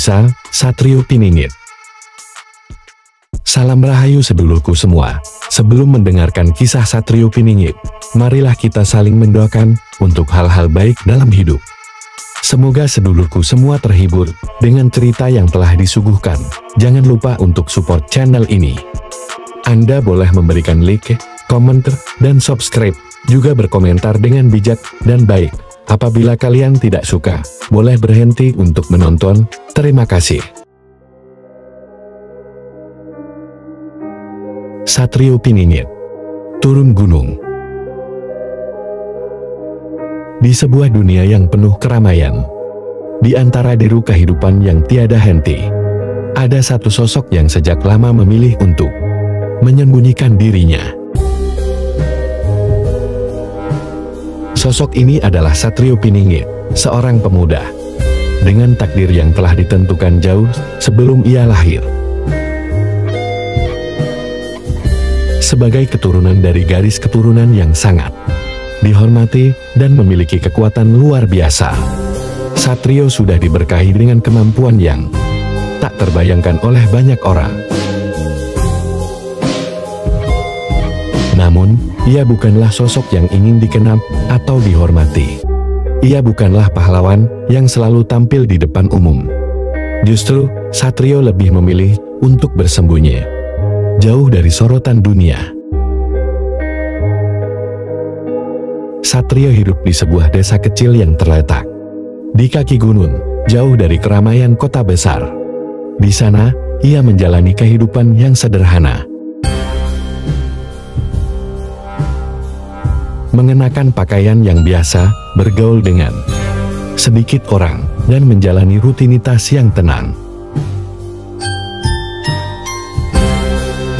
Kisah Satrio Piningit. Salam rahayu sedulurku semua. Sebelum mendengarkan kisah Satrio Piningit, marilah kita saling mendoakan untuk hal-hal baik dalam hidup. Semoga sedulurku semua terhibur dengan cerita yang telah disuguhkan. Jangan lupa untuk support channel ini. Anda boleh memberikan like, komentar, dan subscribe, juga berkomentar dengan bijak dan baik. Apabila kalian tidak suka, boleh berhenti untuk menonton. Terima kasih. Satrio Piningit turun gunung. Di sebuah dunia yang penuh keramaian, di antara deru kehidupan yang tiada henti, ada satu sosok yang sejak lama memilih untuk menyembunyikan dirinya. Sosok ini adalah Satrio Piningit, seorang pemuda dengan takdir yang telah ditentukan jauh sebelum ia lahir. Sebagai keturunan dari garis keturunan yang sangat dihormati dan memiliki kekuatan luar biasa, Satrio sudah diberkahi dengan kemampuan yang tak terbayangkan oleh banyak orang. Namun, ia bukanlah sosok yang ingin dikenal atau dihormati. Ia bukanlah pahlawan yang selalu tampil di depan umum. Justru, Satrio lebih memilih untuk bersembunyi, jauh dari sorotan dunia. Satrio hidup di sebuah desa kecil yang terletak di kaki gunung, jauh dari keramaian kota besar. Di sana, ia menjalani kehidupan yang sederhana, mengenakan pakaian yang biasa, bergaul dengan sedikit orang, dan menjalani rutinitas yang tenang.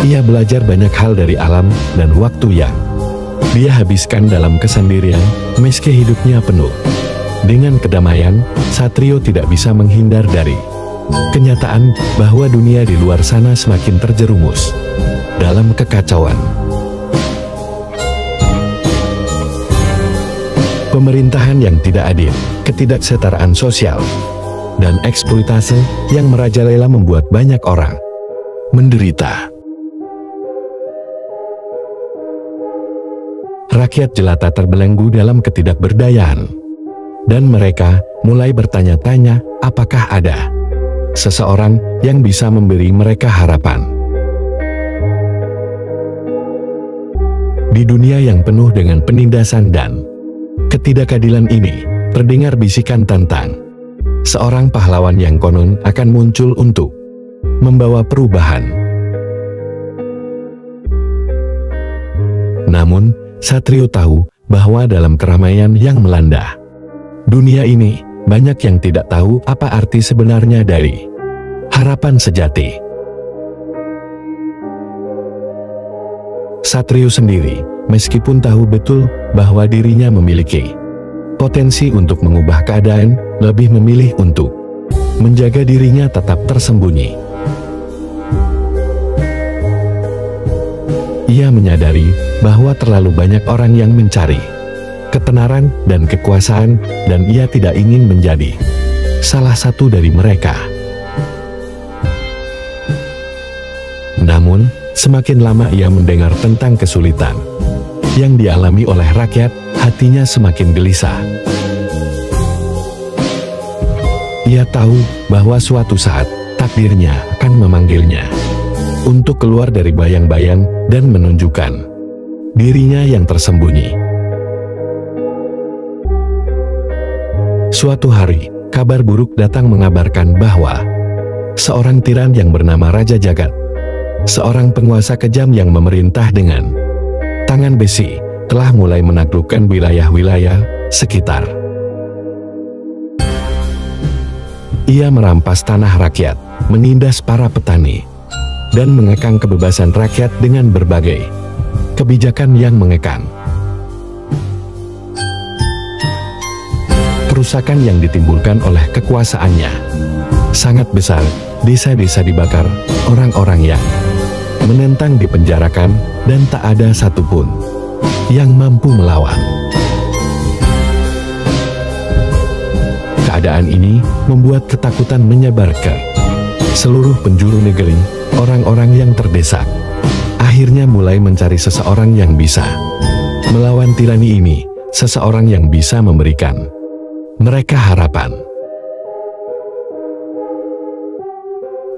Ia belajar banyak hal dari alam dan waktu yang dia habiskan dalam kesendirian. Meski hidupnya penuh dengan kedamaian, Satrio tidak bisa menghindar dari kenyataan bahwa dunia di luar sana semakin terjerumus dalam kekacauan. Pemerintahan yang tidak adil, ketidaksetaraan sosial, dan eksploitasi yang merajalela membuat banyak orang menderita. Rakyat jelata terbelenggu dalam ketidakberdayaan, dan mereka mulai bertanya-tanya apakah ada seseorang yang bisa memberi mereka harapan. Di dunia yang penuh dengan penindasan dan ketidakadilan ini, terdengar bisikan tentang seorang pahlawan yang konon akan muncul untuk membawa perubahan. Namun, Satrio tahu bahwa dalam keramaian yang melanda dunia ini, banyak yang tidak tahu apa arti sebenarnya dari harapan sejati. Satrio sendiri, meskipun tahu betul bahwa dirinya memiliki potensi untuk mengubah keadaan, lebih memilih untuk menjaga dirinya tetap tersembunyi. Ia menyadari bahwa terlalu banyak orang yang mencari ketenaran dan kekuasaan, dan ia tidak ingin menjadi salah satu dari mereka. Namun, semakin lama ia mendengar tentang kesulitan yang dialami oleh rakyat, hatinya semakin gelisah. Ia tahu bahwa suatu saat takdirnya akan memanggilnya untuk keluar dari bayang-bayang dan menunjukkan dirinya yang tersembunyi. Suatu hari, kabar buruk datang mengabarkan bahwa seorang tiran yang bernama Raja Jagat, seorang penguasa kejam yang memerintah dengan tangan besi, telah mulai menaklukkan wilayah-wilayah sekitar. Ia merampas tanah rakyat, menindas para petani, dan mengekang kebebasan rakyat dengan berbagai kebijakan yang mengekang. Kerusakan yang ditimbulkan oleh kekuasaannya sangat besar. Desa-desa dibakar, orang-orang yang menentang dipenjarakan, dan tak ada satupun yang mampu melawan. keadaan ini membuat ketakutan menyebar ke seluruh penjuru negeri. Orang-orang yang terdesak akhirnya mulai mencari seseorang yang bisa melawan tirani ini, seseorang yang bisa memberikan mereka harapan.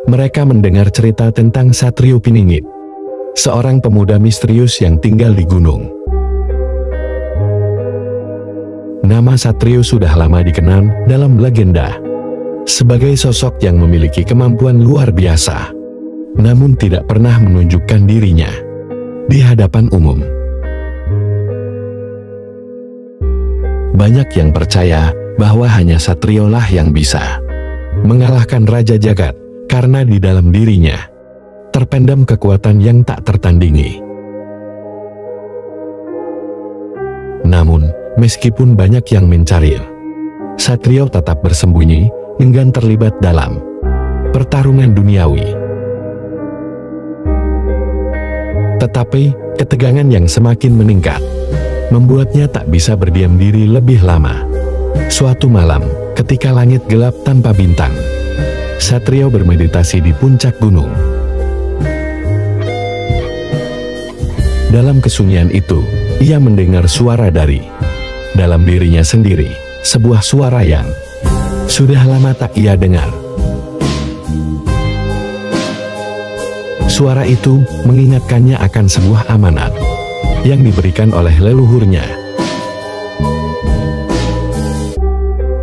Mereka mendengar cerita tentang Satrio Piningit, seorang pemuda misterius yang tinggal di gunung. Nama Satrio sudah lama dikenal dalam legenda sebagai sosok yang memiliki kemampuan luar biasa, namun tidak pernah menunjukkan dirinya di hadapan umum. Banyak yang percaya bahwa hanya Satrio lah yang bisa mengalahkan Raja Jagat, karena di dalam dirinya terpendam kekuatan yang tak tertandingi. Namun, meskipun banyak yang mencari, Satrio tetap bersembunyi, enggan terlibat dalam pertarungan duniawi. Tetapi, ketegangan yang semakin meningkat membuatnya tak bisa berdiam diri lebih lama. Suatu malam, ketika langit gelap tanpa bintang, Satrio bermeditasi di puncak gunung. Dalam kesunyian itu, ia mendengar suara dari dalam dirinya sendiri, sebuah suara yang sudah lama tak ia dengar. Suara itu mengingatkannya akan sebuah amanat yang diberikan oleh leluhurnya.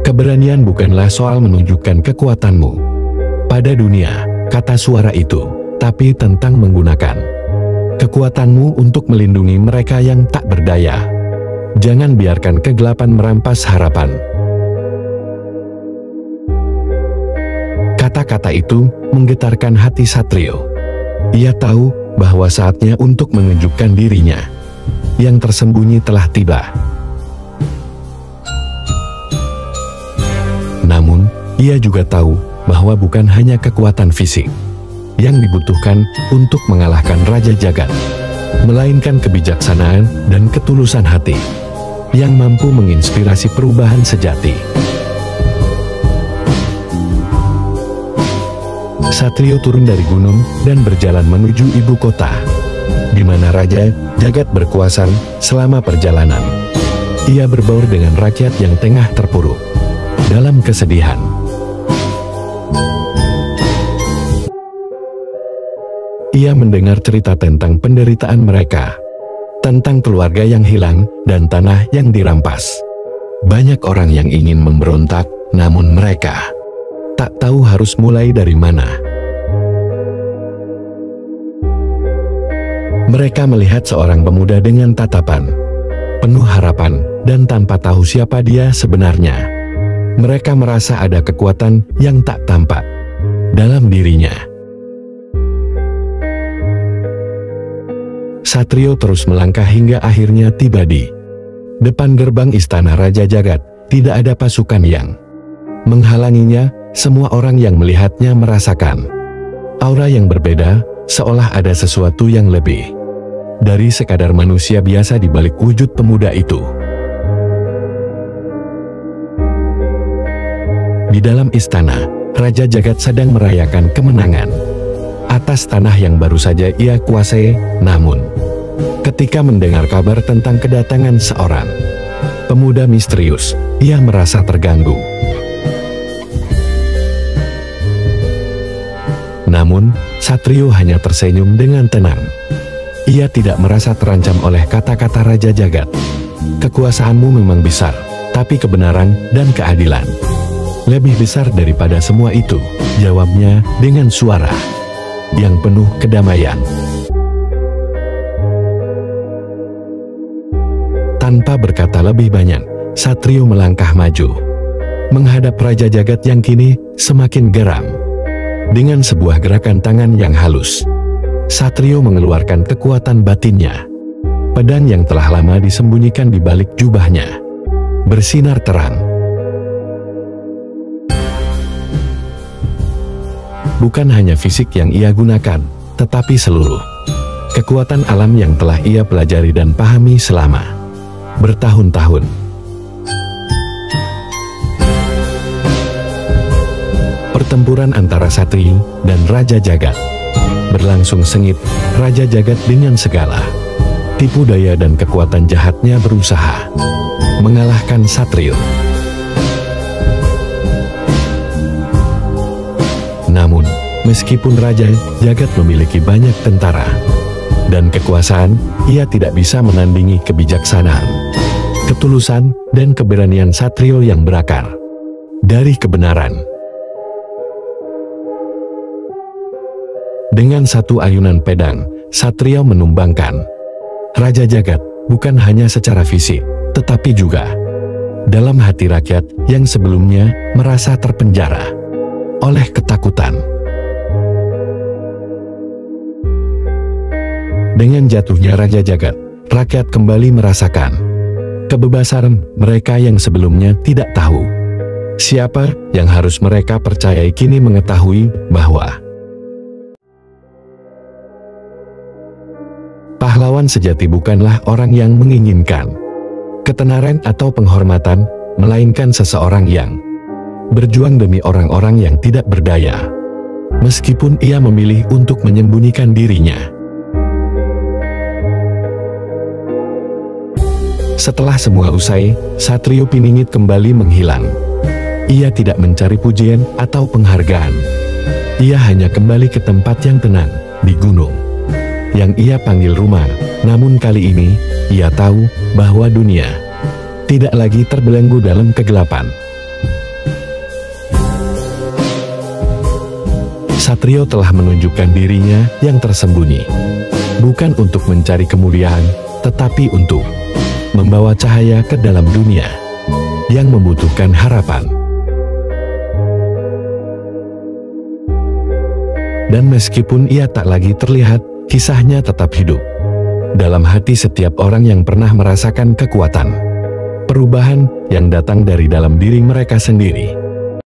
Keberanian bukanlah soal menunjukkan kekuatanmu pada dunia, kata suara itu, tapi tentang menggunakan kekuatanmu untuk melindungi mereka yang tak berdaya. Jangan biarkan kegelapan merampas harapan. Kata-kata itu menggetarkan hati Satrio. Ia tahu bahwa saatnya untuk menunjukkan dirinya yang tersembunyi telah tiba. Namun, ia juga tahu bahwa bukan hanya kekuatan fisik yang dibutuhkan untuk mengalahkan Raja Jagat, melainkan kebijaksanaan dan ketulusan hati yang mampu menginspirasi perubahan sejati. Satrio turun dari gunung dan berjalan menuju ibu kota, di mana Raja Jagat berkuasa. Selama perjalanan, ia berbaur dengan rakyat yang tengah terpuruk dalam kesedihan. Ia mendengar cerita tentang penderitaan mereka, tentang keluarga yang hilang dan tanah yang dirampas. Banyak orang yang ingin memberontak, namun mereka tak tahu harus mulai dari mana. Mereka melihat seorang pemuda dengan tatapan penuh harapan dan tanpa tahu siapa dia sebenarnya. Mereka merasa ada kekuatan yang tak tampak dalam dirinya. Satrio terus melangkah hingga akhirnya tiba di depan gerbang istana Raja Jagat. Tidak ada pasukan yang menghalanginya. Semua orang yang melihatnya merasakan aura yang berbeda, seolah ada sesuatu yang lebih dari sekadar manusia biasa di balik wujud pemuda itu. Di dalam istana, Raja Jagat sedang merayakan kemenangan atas tanah yang baru saja ia kuasai. Namun, ketika mendengar kabar tentang kedatangan seorang pemuda misterius, ia merasa terganggu. Namun, Satrio hanya tersenyum dengan tenang. Ia tidak merasa terancam oleh kata-kata Raja Jagat. Kekuasaanmu memang besar, tapi kebenaran dan keadilan lebih besar daripada semua itu, jawabnya dengan suara yang penuh kedamaian. Tanpa berkata lebih banyak, Satrio melangkah maju menghadap Raja Jagat yang kini semakin geram. Dengan sebuah gerakan tangan yang halus, Satrio mengeluarkan kekuatan batinnya. Pedang yang telah lama disembunyikan di balik jubahnya bersinar terang. Bukan hanya fisik yang ia gunakan, tetapi seluruh kekuatan alam yang telah ia pelajari dan pahami selama bertahun-tahun. Pertempuran antara Satrio dan Raja Jagat berlangsung sengit. Raja Jagat dengan segala tipu daya dan kekuatan jahatnya berusaha mengalahkan Satrio. Namun, meskipun Raja Jagat memiliki banyak tentara dan kekuasaan, ia tidak bisa menandingi kebijaksanaan, ketulusan, dan keberanian Satrio yang berakar dari kebenaran. Dengan satu ayunan pedang, Satrio menumbangkan Raja Jagat, bukan hanya secara fisik, tetapi juga dalam hati rakyat yang sebelumnya merasa terpenjara oleh ketakutan. Dengan jatuhnya Raja Jagat, rakyat kembali merasakan kebebasan mereka yang sebelumnya tidak tahu. Siapa yang harus mereka percayai kini mengetahui bahwa pahlawan sejati bukanlah orang yang menginginkan ketenaran atau penghormatan, melainkan seseorang yang berjuang demi orang-orang yang tidak berdaya, meskipun ia memilih untuk menyembunyikan dirinya. Setelah semua usai, Satrio Piningit kembali menghilang. Ia tidak mencari pujian atau penghargaan. Ia hanya kembali ke tempat yang tenang, di gunung yang ia panggil rumah. Namun kali ini, ia tahu bahwa dunia tidak lagi terbelenggu dalam kegelapan. Satrio telah menunjukkan dirinya yang tersembunyi, bukan untuk mencari kemuliaan, tetapi untuk membawa cahaya ke dalam dunia yang membutuhkan harapan. Dan meskipun ia tak lagi terlihat, kisahnya tetap hidup dalam hati setiap orang yang pernah merasakan kekuatan perubahan yang datang dari dalam diri mereka sendiri.